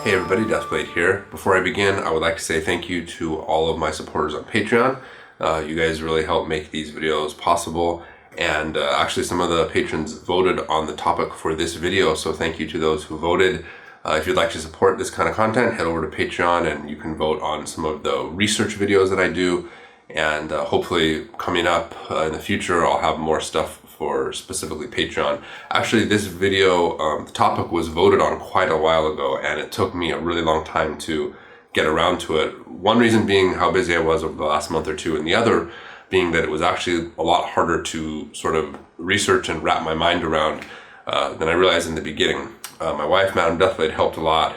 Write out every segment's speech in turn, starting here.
Hey everybody, Deathblade here. Before I begin, I would like to say thank you to all of my supporters on Patreon. You guys really help make these videos possible, and actually some of the patrons voted on the topic for this video, so thank you to those who voted. If you'd like to support this kind of content, head over to Patreon and you can vote on some of the research videos that I do, and hopefully coming up in the future I'll have more stuff for specifically Patreon. Actually, this video, the topic was voted on quite a while ago, and it took me a really long time to get around to it. One reason being how busy I was over the last month or two, and the other being that it was actually a lot harder to sort of research and wrap my mind around than I realized in the beginning. My wife, Madam Deathblade, helped a lot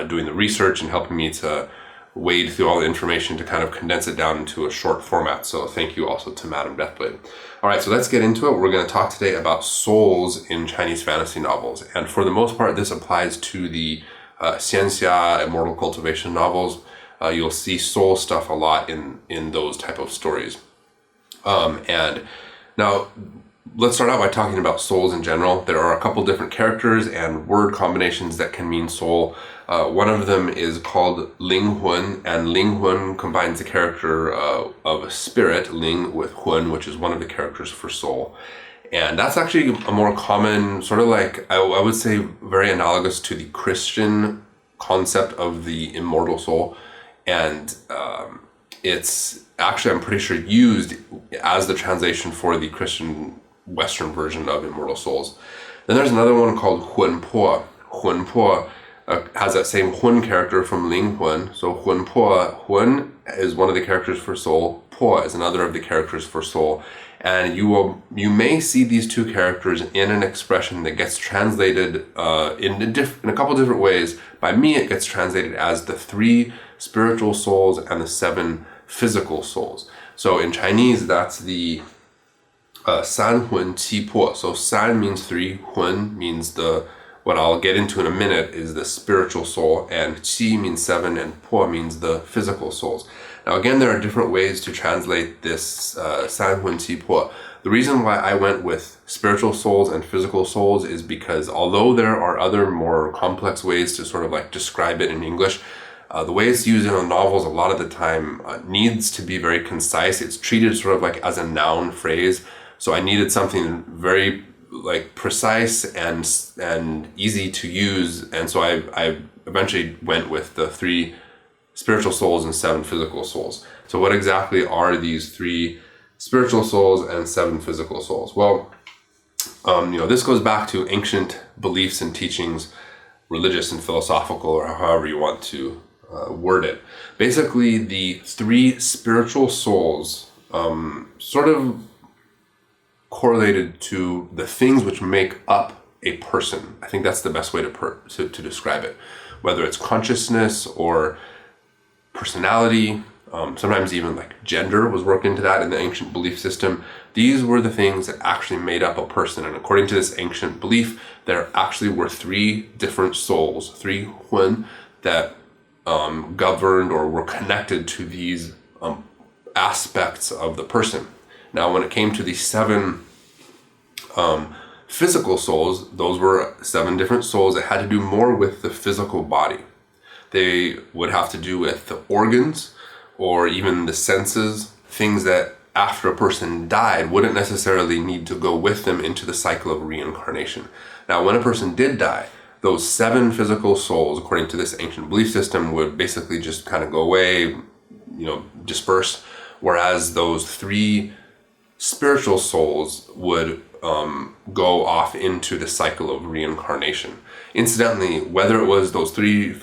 doing the research and helping me to wade through all the information to kind of condense it down into a short format. So thank you also to Madam Deathblade. All right, so let's get into it. We're going to talk today about souls in Chinese fantasy novels. And for the most part, this applies to the Xianxia, Immortal Cultivation novels. You'll see soul stuff a lot in those type of stories. And now, let's start out by talking about souls in general. There are a couple different characters and word combinations that can mean soul. One of them is called Ling Hun, and Ling Hun combines the character of spirit, Ling, with Hun, which is one of the characters for soul. And that's actually a more common, sort of like, I would say, very analogous to the Christian concept of the immortal soul. And it's actually, I'm pretty sure, used as the translation for the Christian Western version of immortal souls. Then there's another one called Hun Po. Hun Po has that same Hun character from Ling Hun. So Hun Po, Hun is one of the characters for soul. Po is another of the characters for soul. And you may see these two characters in an expression that gets translated in a couple different ways. By me, it gets translated as the 3 spiritual souls and the 7 physical souls. So in Chinese, that's the San Hun Qi Po. So San means 3, Hun means what I'll get into in a minute is the spiritual soul, and Qi means 7, and Po means the physical souls. Now again, there are different ways to translate this San Hun Qi Po. The reason why I went with spiritual souls and physical souls is because although there are other more complex ways to sort of like describe it in English, the way it's used in the novels a lot of the time needs to be very concise. It's treated sort of like as a noun phrase. So I needed something very like precise and easy to use, and so I eventually went with the 3 spiritual souls and 7 physical souls. So what exactly are these 3 spiritual souls and 7 physical souls? Well, this goes back to ancient beliefs and teachings, religious and philosophical, or however you want to word it. Basically, the 3 spiritual souls sort of correlated to the things which make up a person. I think that's the best way to describe it. Whether it's consciousness or personality, sometimes even like gender was worked into that in the ancient belief system. These were the things that actually made up a person. And according to this ancient belief, there actually were 3 different souls, 3 Hun, that governed or were connected to these aspects of the person. Now, when it came to the 7 physical souls, those were 7 different souls that had to do more with the physical body. They would have to do with the organs or even the senses, things that after a person died wouldn't necessarily need to go with them into the cycle of reincarnation. Now, when a person did die, those 7 physical souls, according to this ancient belief system, would basically just kind of go away, disperse, whereas those 3 spiritual souls would go off into the cycle of reincarnation. Incidentally, whether it was those 3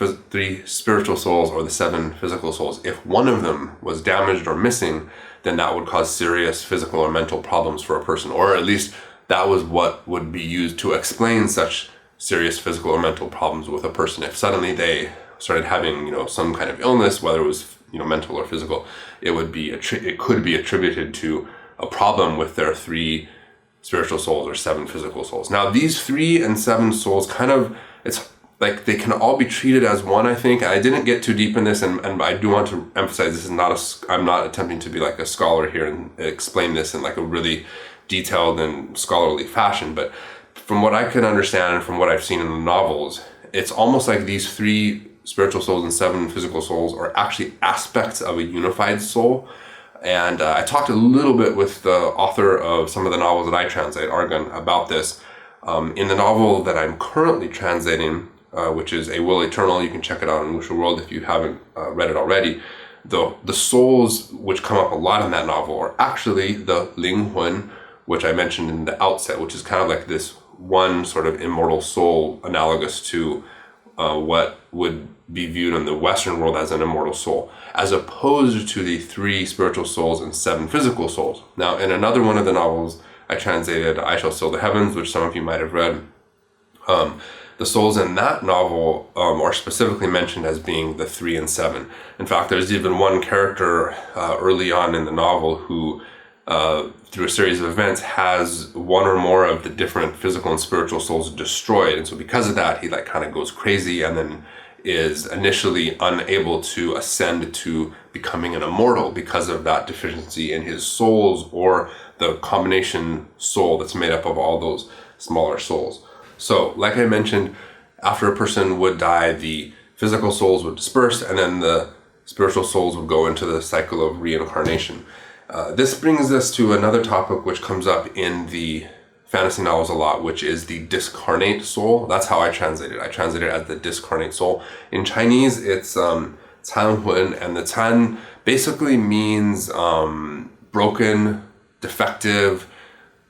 spiritual souls or the 7 physical souls, if one of them was damaged or missing, then that would cause serious physical or mental problems for a person, or at least that was what would be used to explain such serious physical or mental problems with a person. If suddenly they started having, some kind of illness, whether it was, mental or physical, it could be attributed to a problem with their 3 spiritual souls or 7 physical souls. Now, these 3 and 7 souls it's like they can all be treated as one, I think. I didn't get too deep in this, and I do want to emphasize this is I'm not attempting to be like a scholar here and explain this in like a really detailed and scholarly fashion, but from what I can understand and from what I've seen in the novels, it's almost like these 3 spiritual souls and 7 physical souls are actually aspects of a unified soul. And I talked a little bit with the author of some of the novels that I translate, Argan, about this. In the novel that I'm currently translating, which is A Will Eternal, you can check it out on Wuxia World if you haven't read it already. The souls which come up a lot in that novel are actually the Linghun, which I mentioned in the outset, which is kind of like this one sort of immortal soul analogous to what would be viewed in the Western world as an immortal soul, as opposed to the 3 spiritual souls and 7 physical souls. Now, in another one of the novels I translated, I Shall Seal the Heavens, which some of you might have read, the souls in that novel are specifically mentioned as being the 3 and 7. In fact, there's even one character early on in the novel who, through a series of events, has one or more of the different physical and spiritual souls destroyed. And so because of that, he like kind of goes crazy and then is initially unable to ascend to becoming an immortal because of that deficiency in his souls, or the combination soul that's made up of all those smaller souls. So, like I mentioned, after a person would die, the physical souls would disperse, and then the spiritual souls would go into the cycle of reincarnation. This brings us to another topic which comes up in the fantasy novels a lot, which is the discarnate soul. That's how I translate it. I translate it as the discarnate soul. In Chinese, it's Canhun, and the Can basically means broken, defective,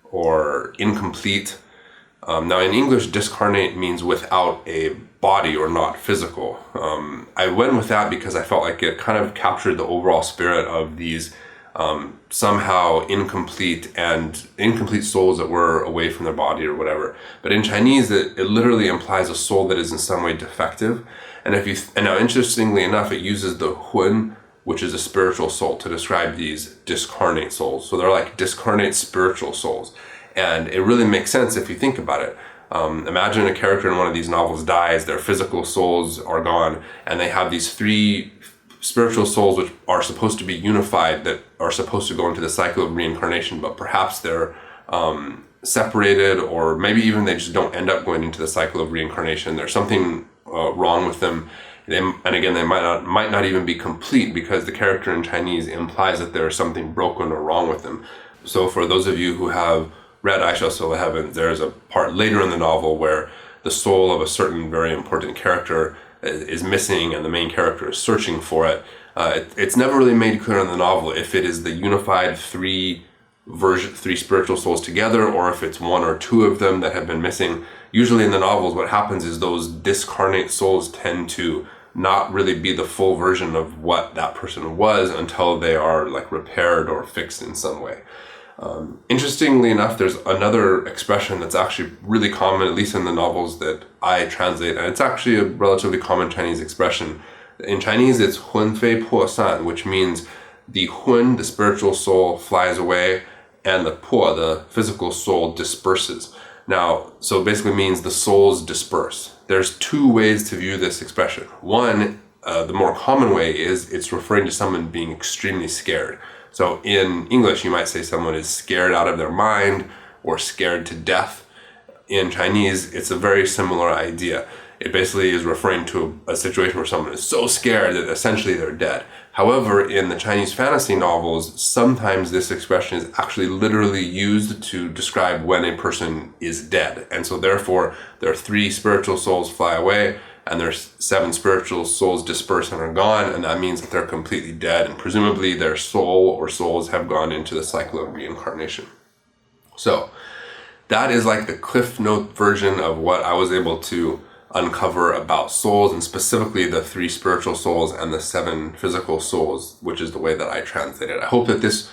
or incomplete. Now in English, discarnate means without a body or not physical. I went with that because I felt like it kind of captured the overall spirit of these somehow incomplete souls that were away from their body or whatever. But in Chinese, it literally implies a soul that is in some way defective. And now interestingly enough, it uses the hun, which is a spiritual soul, to describe these discarnate souls. So they're like discarnate spiritual souls. And it really makes sense if you think about it. Imagine a character in one of these novels dies, their physical souls are gone, and they have these 3 spiritual souls which are supposed to be unified, that are supposed to go into the cycle of reincarnation, but perhaps they're separated, or maybe even they just don't end up going into the cycle of reincarnation. There's something wrong with them. And again, they might not even be complete, because the character in Chinese implies that there is something broken or wrong with them. So for those of you who have read I Shall Seal the Heavens, there's a part later in the novel where the soul of a certain very important character is missing, and the main character is searching for it. It's never really made clear in the novel if it is the unified 3 spiritual souls together, or if it's 1 or 2 of them that have been missing. Usually in the novels, what happens is those discarnate souls tend to not really be the full version of what that person was until they are like repaired or fixed in some way. Interestingly enough, there's another expression that's actually really common, at least in the novels that I translate, and it's actually a relatively common Chinese expression. In Chinese, it's hun fei po san, which means the hun, the spiritual soul, flies away, and the po, the physical soul, disperses. Now, so it basically means the souls disperse. There's 2 ways to view this expression. One, the more common way is it's referring to someone being extremely scared. So in English, you might say someone is scared out of their mind or scared to death. In Chinese, it's a very similar idea. It basically is referring to a situation where someone is so scared that essentially they're dead. However, in the Chinese fantasy novels, sometimes this expression is actually literally used to describe when a person is dead. And so therefore, their 3 spiritual souls fly away, and their 7 spiritual souls disperse and are gone, and that means that they're completely dead, and presumably their soul or souls have gone into the cycle of reincarnation. So that is like the Cliff Note version of what I was able to uncover about souls, and specifically the 3 spiritual souls and the 7 physical souls, which is the way that I translate it. I hope that this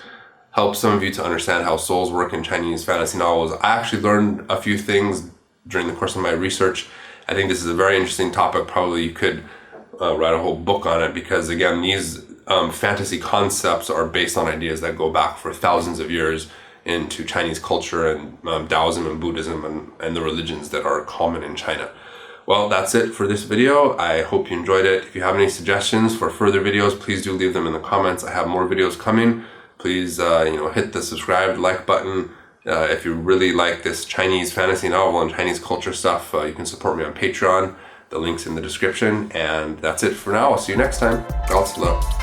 helps some of you to understand how souls work in Chinese fantasy novels. I actually learned a few things during the course of my research. I think this is a very interesting topic. Probably you could write a whole book on it, because again, these fantasy concepts are based on ideas that go back for thousands of years into Chinese culture and Taoism and Buddhism and the religions that are common in China. Well, that's it for this video. I hope you enjoyed it. If you have any suggestions for further videos, please do leave them in the comments. I have more videos coming. Please hit the subscribe, like button. If you really like this Chinese fantasy novel and Chinese culture stuff, you can support me on Patreon. The link's in the description, and that's it for now. I'll see you next time. God's love.